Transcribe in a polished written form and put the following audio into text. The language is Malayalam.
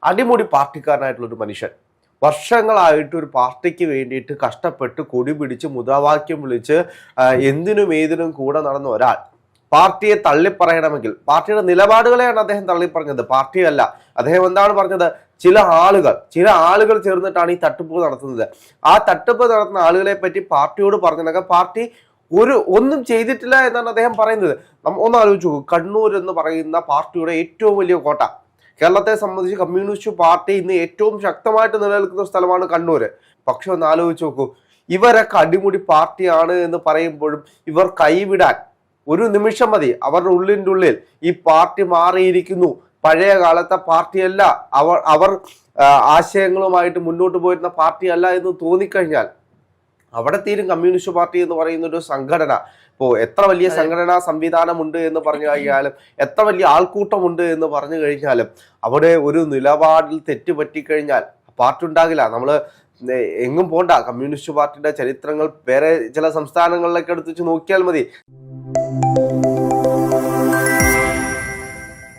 അടിമുടി പാർട്ടിക്കാരനായിട്ടുള്ളൊരു മനുഷ്യൻ. വർഷങ്ങളായിട്ട് ഒരു പാർട്ടിക്ക് വേണ്ടിയിട്ട് കഷ്ടപ്പെട്ട് കൊടി പിടിച്ച് മുദ്രാവാക്യം വിളിച്ച് എന്തിനും ഏതിനും കൂടെ നടന്ന ഒരാൾ പാർട്ടിയെ തള്ളിപ്പറയണമെങ്കിൽ പാർട്ടിയുടെ നിലപാടുകളെയാണ് അദ്ദേഹം തള്ളിപ്പറഞ്ഞത്, പാർട്ടിയല്ല. അദ്ദേഹം എന്താണ് പറഞ്ഞത്? ചില ആളുകൾ ചേർന്നിട്ടാണ് ഈ തട്ടിപ്പ് നടത്തുന്നത്. ആ തട്ടിപ്പ് നടത്തുന്ന ആളുകളെ പറ്റി പാർട്ടിയോട് പറഞ്ഞിട്ടുണ്ടെങ്കിൽ പാർട്ടി ഒന്നും ചെയ്തിട്ടില്ല എന്നാണ് അദ്ദേഹം പറയുന്നത്. ഒന്ന് ആലോചിച്ചു നോക്കൂ, കണ്ണൂർ എന്ന് പറയുന്ന പാർട്ടിയുടെ ഏറ്റവും വലിയ കോട്ട. കേരളത്തെ സംബന്ധിച്ച് കമ്മ്യൂണിസ്റ്റ് പാർട്ടി ഇന്ന് ഏറ്റവും ശക്തമായിട്ട് നിലനിൽക്കുന്ന സ്ഥലമാണ് കണ്ണൂര്. പക്ഷെ ഒന്ന് ആലോചിച്ച് നോക്കൂ, ഇവരൊക്കെ അടിമുടി പാർട്ടിയാണ് എന്ന് പറയുമ്പോഴും ഇവർ കൈവിടാൻ ഒരു നിമിഷം മതി. അവരുടെ ഉള്ളിൻ്റെ ഉള്ളിൽ ഈ പാർട്ടി മാറിയിരിക്കുന്നു, പഴയ കാലത്തെ പാർട്ടിയല്ല, അവർ ആശയങ്ങളുമായിട്ട് മുന്നോട്ട് പോയിരുന്ന പാർട്ടിയല്ല എന്ന് തോന്നിക്കഴിഞ്ഞാൽ അവിടെ തീരും കമ്മ്യൂണിസ്റ്റ് പാർട്ടി എന്ന് പറയുന്ന ഒരു സംഘടന. ഇപ്പോൾ എത്ര വലിയ സംഘടനാ സംവിധാനമുണ്ട് എന്ന് പറഞ്ഞു കഴിഞ്ഞാലും, എത്ര വലിയ ആൾക്കൂട്ടമുണ്ട് എന്ന് പറഞ്ഞു കഴിഞ്ഞാലും, അവിടെ ഒരു നിലപാടിൽ തെറ്റുപറ്റിക്കഴിഞ്ഞാൽ പാർട്ടി ഉണ്ടാകില്ല. നമ്മൾ എങ്ങും പോണ്ട, കമ്മ്യൂണിസ്റ്റ് പാർട്ടിയുടെ ചരിത്രങ്ങൾ വേറെ ചില സംസ്ഥാനങ്ങളിലൊക്കെ എടുത്ത് വെച്ച് നോക്കിയാൽ മതി.